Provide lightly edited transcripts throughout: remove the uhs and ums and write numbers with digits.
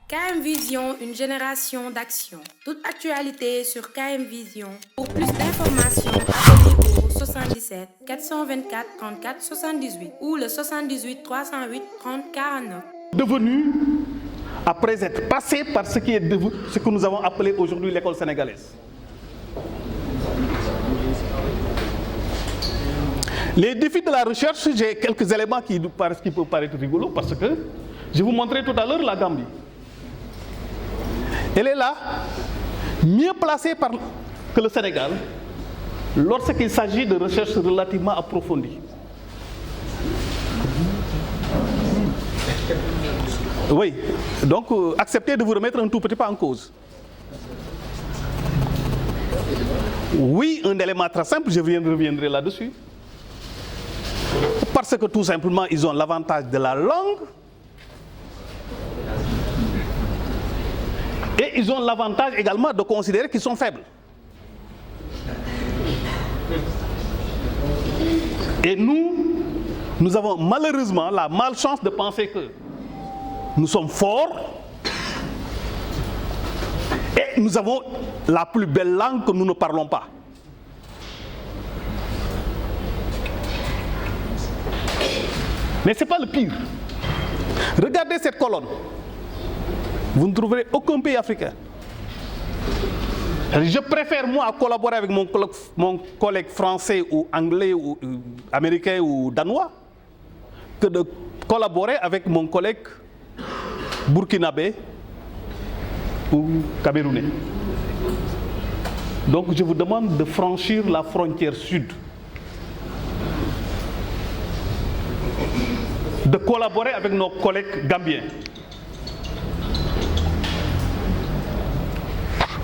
KM Vision, une génération d'action. Toute actualité sur KM Vision. Pour plus d'informations, appelez au 77 424 34 78 ou le 78 308 30 49. Devenu, après être passé par ce que nous avons appelé aujourd'hui l'école sénégalaise. Les défis de la recherche, j'ai quelques éléments qui peuvent paraître rigolos parce que je vous montrais tout à l'heure la Gambie. Elle est là, mieux placée que le Sénégal lorsqu'il s'agit de recherche relativement approfondie. Oui, donc acceptez de vous remettre un tout petit peu en cause. Oui, un élément très simple, je reviendrai là-dessus. Parce que tout simplement, ils ont l'avantage de la langue et ils ont l'avantage également de considérer qu'ils sont faibles. Et nous avons malheureusement la malchance de penser que nous sommes forts et nous avons la plus belle langue que nous ne parlons pas. Mais ce n'est pas le pire. Regardez cette colonne. Vous ne trouverez aucun pays africain. Je préfère, moi, collaborer avec mon collègue français ou anglais ou américain ou danois que de collaborer avec mon collègue burkinabé ou camerounais. Donc je vous demande de franchir la frontière sud. De collaborer avec nos collègues gambiens.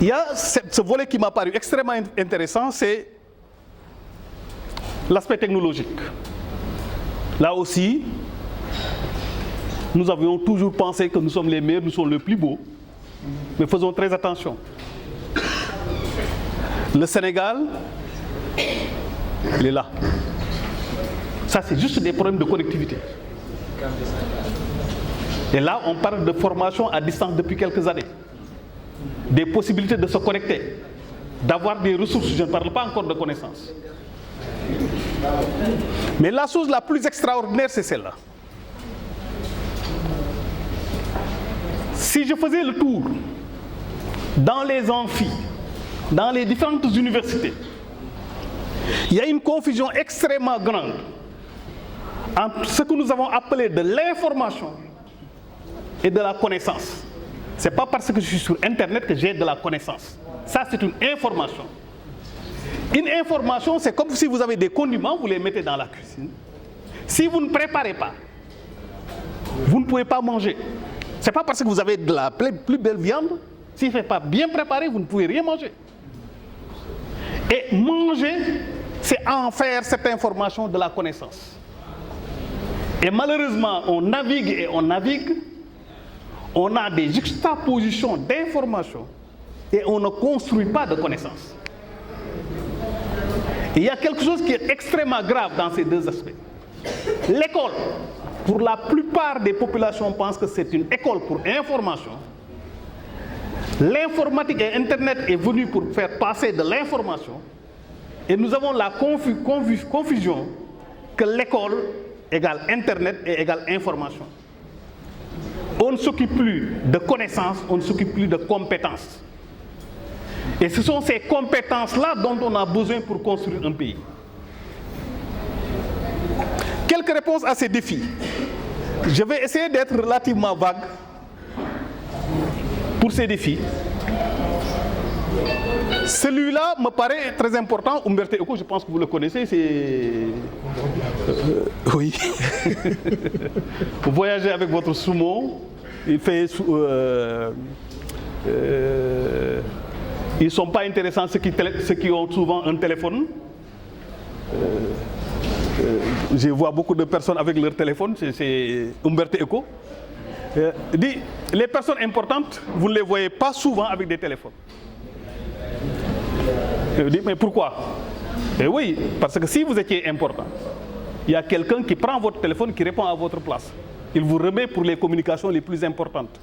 Il y a ce volet qui m'a paru extrêmement intéressant, c'est l'aspect technologique. Là aussi, nous avions toujours pensé que nous sommes les meilleurs, nous sommes les plus beaux, mais faisons très attention. Le Sénégal, il est là. Ça, c'est juste des problèmes de connectivité. Et là, on parle de formation à distance depuis quelques années. Des possibilités de se connecter, d'avoir des ressources, je ne parle pas encore de connaissances. Mais la chose la plus extraordinaire, c'est celle-là. Si je faisais le tour dans les amphis, dans les différentes universités, il y a une confusion extrêmement grande entre ce que nous avons appelé de l'information et de la connaissance. Ce n'est pas parce que je suis sur Internet que j'ai de la connaissance. Ça, c'est une information. Une information, c'est comme si vous avez des condiments, vous les mettez dans la cuisine. Si vous ne préparez pas, vous ne pouvez pas manger. Ce n'est pas parce que vous avez de la plus belle viande, s'il ne fait pas bien préparé, vous ne pouvez rien manger. Et manger, c'est en faire cette information de la connaissance. Et malheureusement, on navigue et on navigue. On a des juxtapositions d'informations et on ne construit pas de connaissances. Il y a quelque chose qui est extrêmement grave dans ces deux aspects. L'école, pour la plupart des populations, pensent que c'est une école pour information. L'informatique et Internet est venu pour faire passer de l'information. Et nous avons la confusion que l'école égale Internet et égale information. On ne s'occupe plus de connaissances, on ne s'occupe plus de compétences. Et ce sont ces compétences-là dont on a besoin pour construire un pays. Quelques réponses à ces défis. Je vais essayer d'être relativement vague pour ces défis. Celui-là me paraît très important. Umberto Eco, je pense que vous le connaissez, c'est... oui. Vous voyagez avec votre sumo, il fait... ils ne sont pas intéressants ceux qui ont souvent un téléphone. Je vois beaucoup de personnes avec leur téléphone, c'est Umberto Eco. Dit, les personnes importantes, vous ne les voyez pas souvent avec des téléphones. Je dis, mais pourquoi? Et oui, parce que si vous étiez important, il y a quelqu'un qui prend votre téléphone, qui répond à votre place. Il vous remet pour les communications les plus importantes.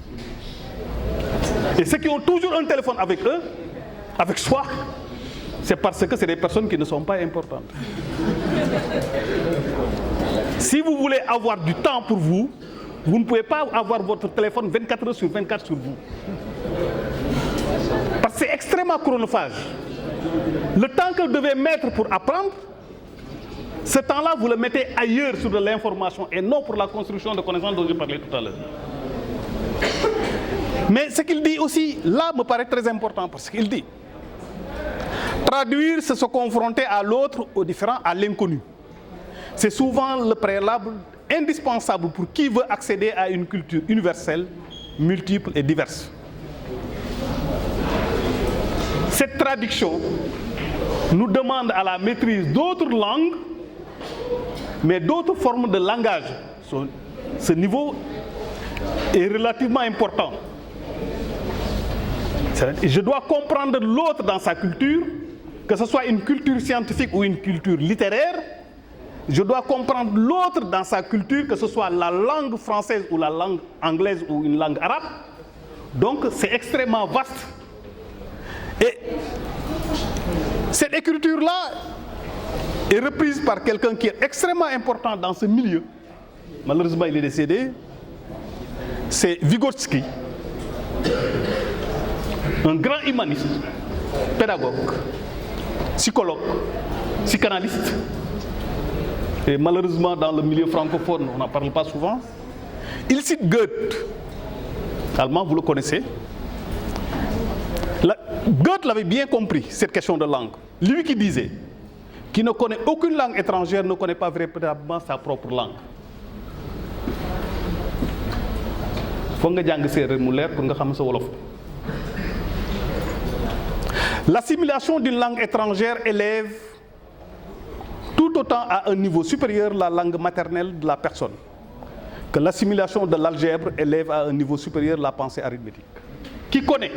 Et ceux qui ont toujours un téléphone avec eux, avec soi, c'est parce que c'est des personnes qui ne sont pas importantes. Si vous voulez avoir du temps pour vous, vous ne pouvez pas avoir votre téléphone 24 heures sur 24 sur vous. Parce que c'est extrêmement chronophage. Le temps que vous devez mettre pour apprendre, ce temps-là, vous le mettez ailleurs sur de l'information et non pour la construction de connaissances dont je parlais tout à l'heure. Mais ce qu'il dit aussi, là, me paraît très important parce qu'il dit traduire, c'est se confronter à l'autre, au différent, à l'inconnu. C'est souvent le préalable indispensable pour qui veut accéder à une culture universelle, multiple et diverse. Cette traduction nous demande à la maîtrise d'autres langues, mais d'autres formes de langage. Ce niveau est relativement important. Je dois comprendre l'autre dans sa culture, que ce soit une culture scientifique ou une culture littéraire. Je dois comprendre l'autre dans sa culture, que ce soit la langue française ou la langue anglaise ou une langue arabe. Donc c'est extrêmement vaste. Et cette écriture-là est reprise par quelqu'un qui est extrêmement important dans ce milieu. Malheureusement, il est décédé. C'est Vygotsky, un grand humaniste, pédagogue, psychologue, psychanalyste. Et malheureusement, dans le milieu francophone, on n'en parle pas souvent. Il cite Goethe, allemand, vous le connaissez. Goethe l'avait bien compris, cette question de langue. Lui qui disait, qui ne connaît aucune langue étrangère, ne connaît pas véritablement sa propre langue. L'assimilation d'une langue étrangère élève tout autant à un niveau supérieur la langue maternelle de la personne que l'assimilation de l'algèbre élève à un niveau supérieur la pensée arithmétique. Qui connaît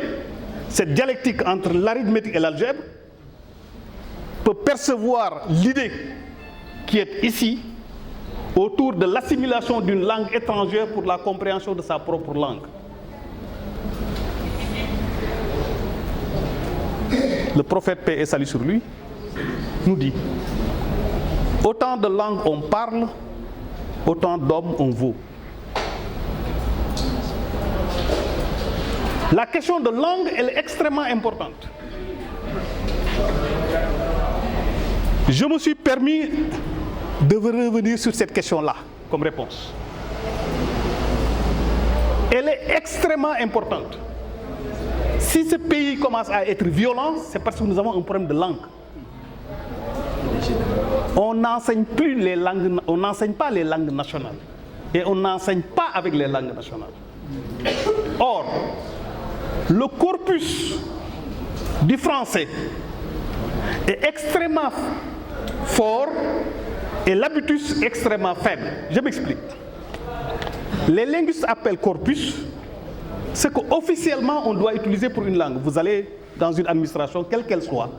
cette dialectique entre l'arithmétique et l'algèbre peut percevoir l'idée qui est ici autour de l'assimilation d'une langue étrangère pour la compréhension de sa propre langue. Le prophète, paix et salut sur lui, nous dit: autant de langues on parle, autant d'hommes on vaut. La question de langue, elle est extrêmement importante. Je me suis permis de revenir sur cette question-là comme réponse. Elle est extrêmement importante. Si ce pays commence à être violent, c'est parce que nous avons un problème de langue. On n'enseigne plus les langues, on n'enseigne pas les langues nationales. Et on n'enseigne pas avec les langues nationales. Or, le corpus du français est extrêmement fort et l'habitus extrêmement faible. Je m'explique. Les linguistes appellent corpus ce qu'officiellement on doit utiliser pour une langue. Vous allez dans une administration, quelle qu'elle soit,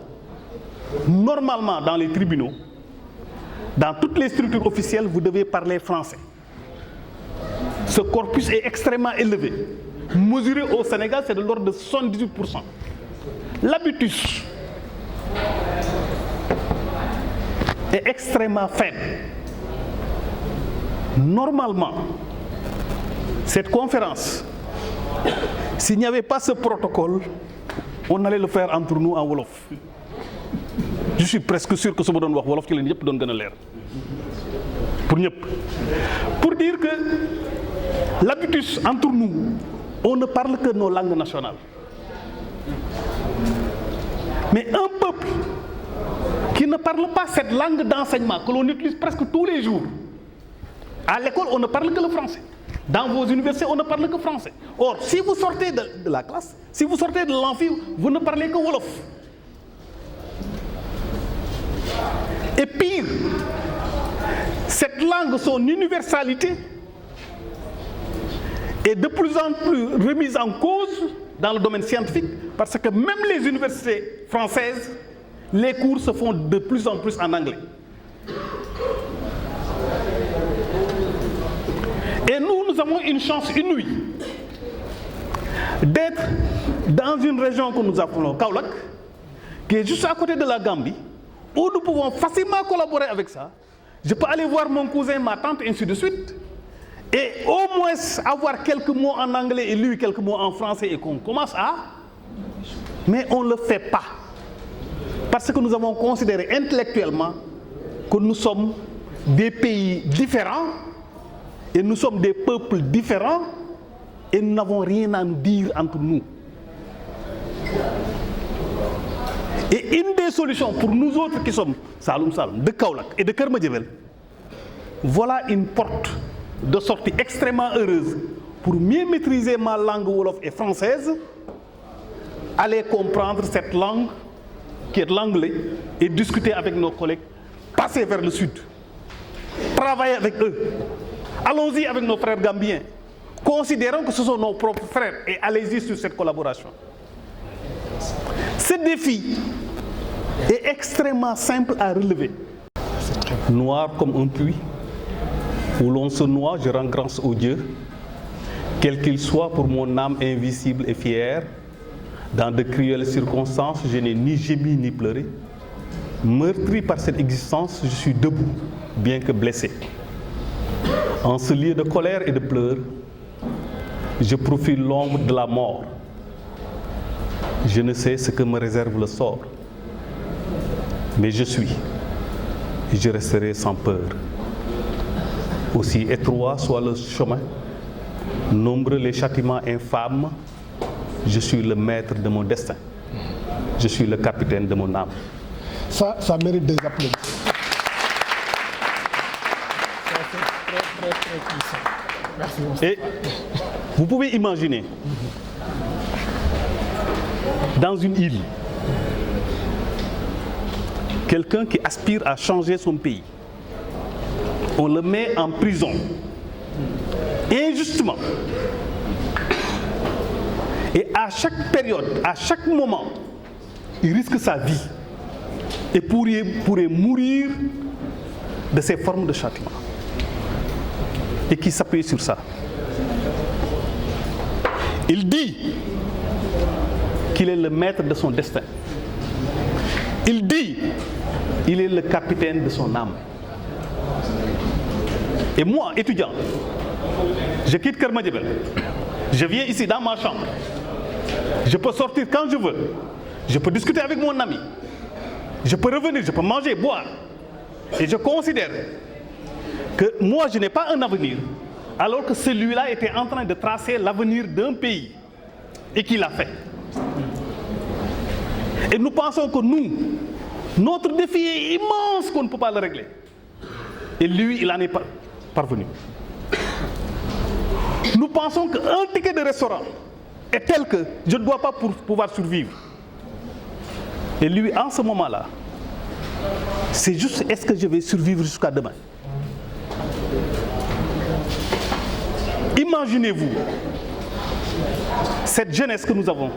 normalement dans les tribunaux, dans toutes les structures officielles, vous devez parler français. Ce corpus est extrêmement élevé. Mesuré au Sénégal, c'est de l'ordre de 78%. L'habitus est extrêmement faible. Normalement, cette conférence, s'il n'y avait pas ce protocole, on allait le faire entre nous en Wolof. Je suis presque sûr que ce que je vais dire Wolof, c'est que tout le monde l'air. Pour dire que l'habitus entre nous, on ne parle que nos langues nationales. Mais un peuple qui ne parle pas cette langue d'enseignement que l'on utilise presque tous les jours, à l'école, on ne parle que le français. Dans vos universités, on ne parle que français. Or, si vous sortez de la classe, si vous sortez de l'amphi, vous ne parlez que Wolof. Et pire, cette langue, son universalité, est de plus en plus remise en cause dans le domaine scientifique, parce que même les universités françaises, les cours se font de plus en plus en anglais. Et nous avons une chance inouïe d'être dans une région que nous appelons Kaolack, qui est juste à côté de la Gambie, où nous pouvons facilement collaborer avec ça. Je peux aller voir mon cousin, ma tante, ainsi de suite, et au moins avoir quelques mots en anglais et lui quelques mots en français et qu'on commence à... Mais on ne le fait pas. Parce que nous avons considéré intellectuellement que nous sommes des pays différents et nous sommes des peuples différents et nous n'avons rien à nous dire entre nous. Et une des solutions pour nous autres qui sommes Saloum Saloum, de Kaolack et de Keur Madiabel, voilà une porte de sortie extrêmement heureuse pour mieux maîtriser ma langue wolof et française, aller comprendre cette langue qui est l'anglais et discuter avec nos collègues, passer vers le sud, travailler avec eux. Allons-y avec nos frères gambiens. Considérons que ce sont nos propres frères et allez-y sur cette collaboration. Ce défi est extrêmement simple à relever. Noir comme un puits, où l'on se noie, je rends grâce au Dieu, quel qu'il soit pour mon âme invisible et fière. Dans de cruelles circonstances, je n'ai ni gémi ni pleuré. Meurtri par cette existence, je suis debout, bien que blessé. En ce lieu de colère et de pleurs, je profile l'ombre de la mort. Je ne sais ce que me réserve le sort. Mais je suis, et je resterai sans peur. Aussi étroit soit le chemin, nombreux les châtiments infâmes, je suis le maître de mon destin. Je suis le capitaine de mon âme. Ça mérite des applaudissements. C'est très puissant. Merci. Et vous pouvez imaginer, dans une île, quelqu'un qui aspire à changer son pays, on le met en prison, injustement. Et à chaque période, à chaque moment, il risque sa vie et pourrait mourir de ces formes de châtiment. Et qui s'appuie sur ça. Il dit qu'il est le maître de son destin. Il dit qu'il est le capitaine de son âme. Et moi, étudiant, je quitte Keur Madiabel. Je viens ici dans ma chambre. Je peux sortir quand je veux. Je peux discuter avec mon ami. Je peux revenir, je peux manger, boire. Et je considère que moi, je n'ai pas un avenir, alors que celui-là était en train de tracer l'avenir d'un pays. Et qu'il l'a fait. Et nous pensons que nous, notre défi est immense qu'on ne peut pas le régler. Et lui, il en est parvenu. Nous pensons qu'un ticket de restaurant est tel que je ne dois pas pouvoir survivre. Et lui, en ce moment-là, c'est juste, est-ce que je vais survivre jusqu'à demain? Imaginez-vous cette jeunesse que nous avons,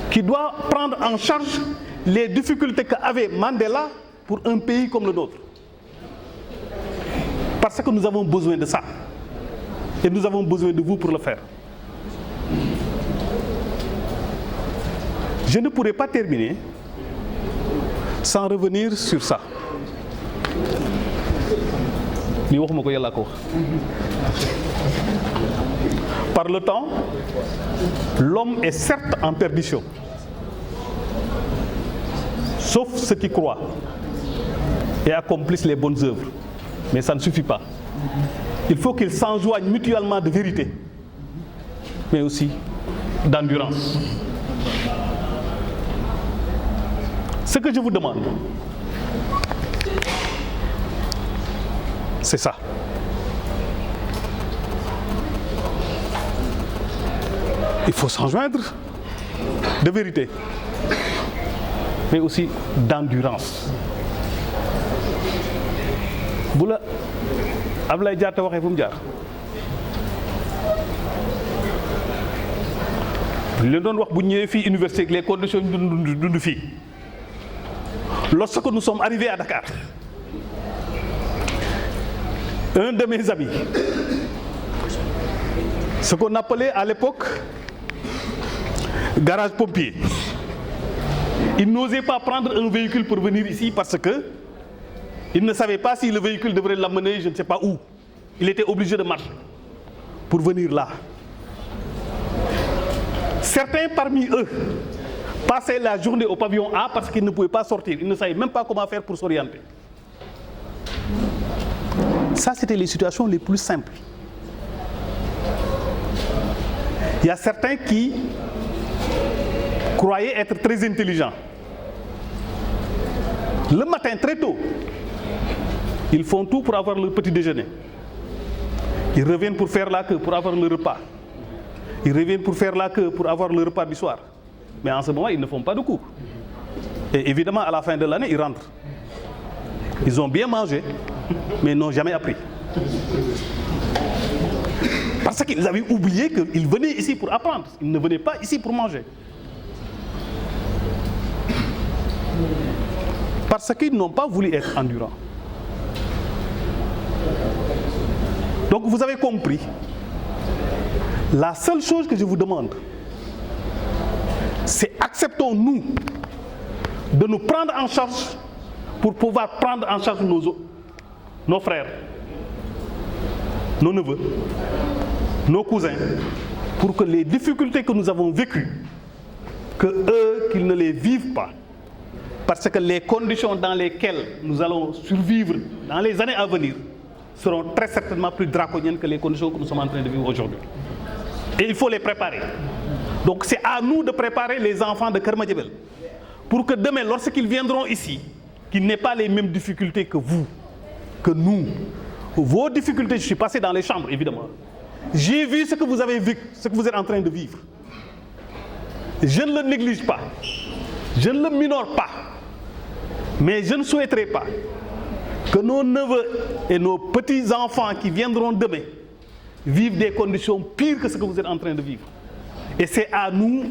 qui doit prendre en charge les difficultés qu'avait Mandela pour un pays comme le nôtre. Parce que nous avons besoin de ça. Et nous avons besoin de vous pour le faire. Je ne pourrai pas terminer sans revenir sur ça. Par le temps, l'homme est certes en perdition. Sauf ceux qui croient et accomplissent les bonnes œuvres. Mais ça ne suffit pas. Il faut qu'ils s'enjoignent mutuellement de vérité, mais aussi d'endurance. Ce que je vous demande, c'est ça. Il faut s'enjoindre de vérité, mais aussi d'endurance. Bu la Abdoulaye Diatta waxee fu mu jaar li doon wax bu ñëwee fii université les conditions ñu dund fii. Lorsque nous sommes arrivés à Dakar, un de mes amis, ce qu'on appelait à l'époque garage pompier. Il n'osait pas prendre un véhicule pour venir ici parce que il ne savait pas si le véhicule devrait l'amener je ne sais pas où. Il était obligé de marcher pour venir là. Certains parmi eux passaient la journée au pavillon A parce qu'ils ne pouvaient pas sortir. Ils ne savaient même pas comment faire pour s'orienter. Ça, c'était les situations les plus simples. Il y a certains qui croyaient être très intelligents. Le matin, très tôt, ils font tout pour avoir leur petit déjeuner. Ils reviennent pour faire la queue, pour avoir le repas. Ils reviennent pour faire la queue, pour avoir le repas du soir. Mais en ce moment, ils ne font pas de cours. Et évidemment, à la fin de l'année, ils rentrent. Ils ont bien mangé, mais n'ont jamais appris. Parce qu'ils avaient oublié qu'ils venaient ici pour apprendre. Ils ne venaient pas ici pour manger. Parce qu'ils n'ont pas voulu être endurants. Donc vous avez compris. La seule chose que je vous demande, c'est acceptons-nous de nous prendre en charge pour pouvoir prendre en charge nos frères, nos neveux, nos cousins, pour que les difficultés que nous avons vécues, qu'ils ne les vivent pas. Parce que les conditions dans lesquelles nous allons survivre dans les années à venir seront très certainement plus draconiennes que les conditions que nous sommes en train de vivre aujourd'hui. Et il faut les préparer. Donc c'est à nous de préparer les enfants de Keur Madiabel pour que demain, lorsqu'ils viendront ici, qu'ils n'aient pas les mêmes difficultés que vous, que nous. Vos difficultés, je suis passé dans les chambres, évidemment. J'ai vu ce que vous avez vécu, ce que vous êtes en train de vivre. Je ne le néglige pas. Je ne le minore pas. Mais je ne souhaiterais pas que nos neveux et nos petits-enfants qui viendront demain vivent des conditions pires que ce que vous êtes en train de vivre. Et c'est à nous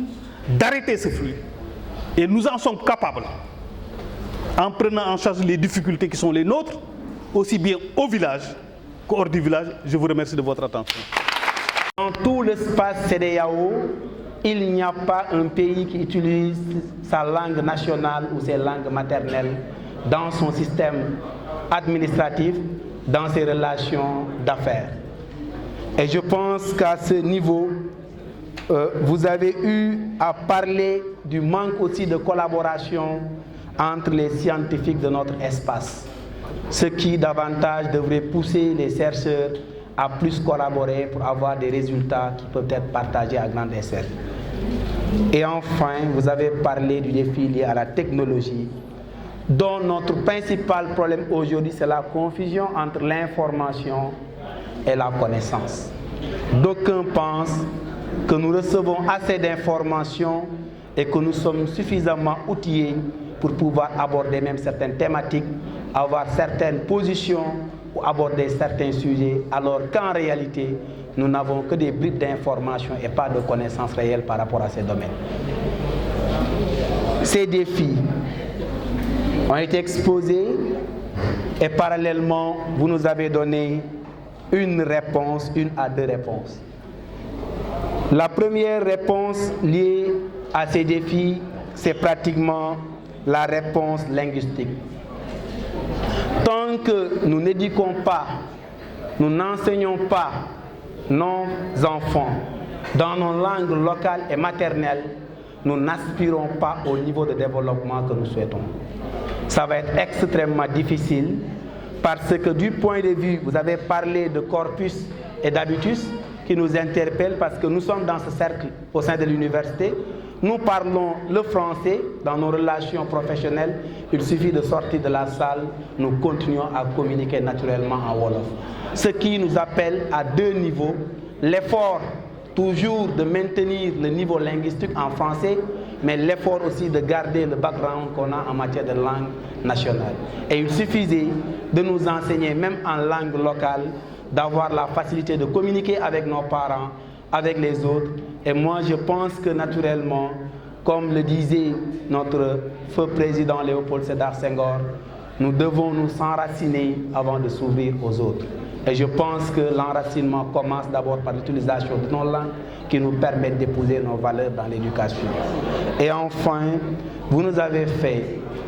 d'arrêter ce flux. Et nous en sommes capables, en prenant en charge les difficultés qui sont les nôtres, aussi bien au village qu'hors du village. Je vous remercie de votre attention. Dans tout l'espace CEDEAO, il n'y a pas un pays qui utilise sa langue nationale ou ses langues maternelles dans son système administratif, dans ses relations d'affaires. Et je pense qu'à ce niveau, vous avez eu à parler du manque aussi de collaboration entre les scientifiques de notre espace, ce qui davantage devrait pousser les chercheurs à plus collaborer pour avoir des résultats qui peuvent être partagés à grande échelle. Et enfin, vous avez parlé du défi lié à la technologie, dont notre principal problème aujourd'hui, c'est la confusion entre l'information et la connaissance. D'aucuns pensent que nous recevons assez d'informations et que nous sommes suffisamment outillés pour pouvoir aborder même certaines thématiques, avoir certaines positions ou aborder certains sujets, alors qu'en réalité, nous n'avons que des bribes d'informations et pas de connaissances réelles par rapport à ces domaines. Ces défis ont été exposés et parallèlement, vous nous avez donné une réponse, une à deux réponses. La première réponse liée à ces défis, c'est pratiquement la réponse linguistique. Tant que nous n'éduquons pas, nous n'enseignons pas nos enfants dans nos langues locales et maternelles, nous n'aspirons pas au niveau de développement que nous souhaitons. Ça va être extrêmement difficile parce que du point de vue, vous avez parlé de corpus et d'habitus qui nous interpellent parce que nous sommes dans ce cercle au sein de l'université. Nous parlons le français dans nos relations professionnelles. Il suffit de sortir de la salle, nous continuons à communiquer naturellement en Wolof. Ce qui nous appelle à deux niveaux. L'effort toujours de maintenir le niveau linguistique en français, mais l'effort aussi de garder le background qu'on a en matière de langue nationale. Et il suffisait de nous enseigner, même en langue locale, d'avoir la facilité de communiquer avec nos parents, avec les autres. Et moi, je pense que naturellement, comme le disait notre feu président Léopold Sédar Senghor, nous devons nous enraciner avant de s'ouvrir aux autres. Et je pense que l'enracinement commence d'abord par l'utilisation de nos langues, qui nous permettent d'épouser nos valeurs dans l'éducation. Et enfin, vous nous avez fait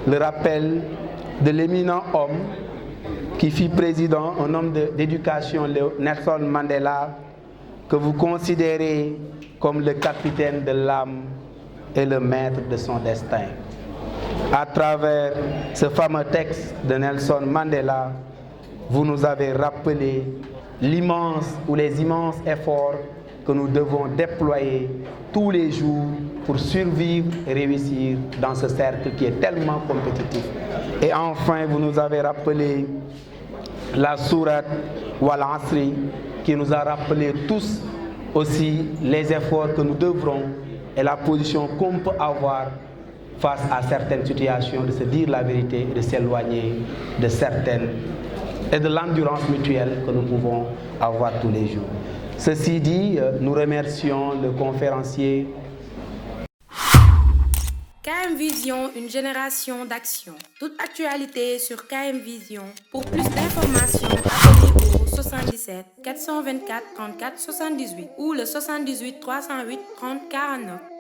le rappel de l'éminent homme qui fut président, un homme d'éducation, Nelson Mandela, que vous considérez comme le capitaine de l'âme et le maître de son destin. À travers ce fameux texte de Nelson Mandela, vous nous avez rappelé l'immense ou les immenses efforts que nous devons déployer tous les jours pour survivre et réussir dans ce cercle qui est tellement compétitif. Et enfin, vous nous avez rappelé la sourate Wal Asri qui nous a rappelé tous aussi les efforts que nous devrons et la position qu'on peut avoir face à certaines situations, de se dire la vérité et de s'éloigner de certaines et de l'endurance mutuelle que nous pouvons avoir tous les jours. Ceci dit, nous remercions le conférencier. KM Vision, une génération d'action. Toute actualité sur KM Vision. Pour plus d'informations, appelez au 77 424 34 78 ou le 78 308 30 49.